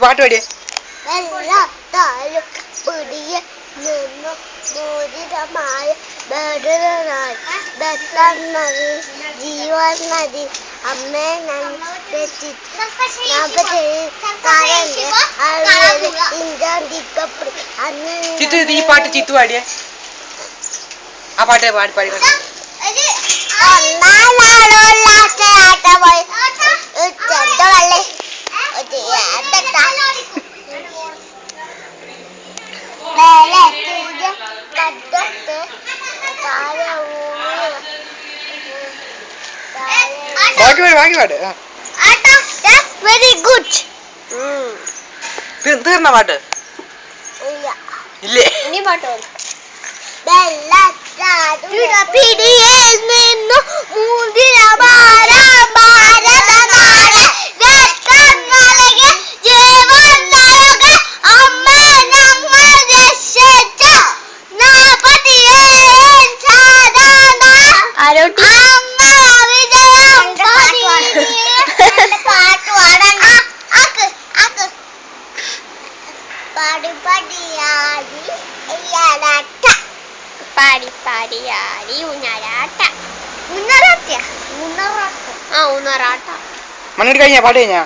പാട്ട് പാടിയേ. ജീവൻ നദി അമ്മേ ചിത്തു ഈ പാട്ട് ചിത്തു പാടിയേ. ആ പാട്ട് പാടി പാടി ബാക്കി പാട്ട്. Very good. തീർന്ന പാട്ട് ഇല്ലേ? ഇനി പാട്ട് പിടിയിൽ നിന്നു മുതിര പാടിപ്പാടിയാടി ഊഞ്ഞാലാട്ട. മണ്ണടി കഴിഞ്ഞാ പാട്ട് കഴിഞ്ഞാ?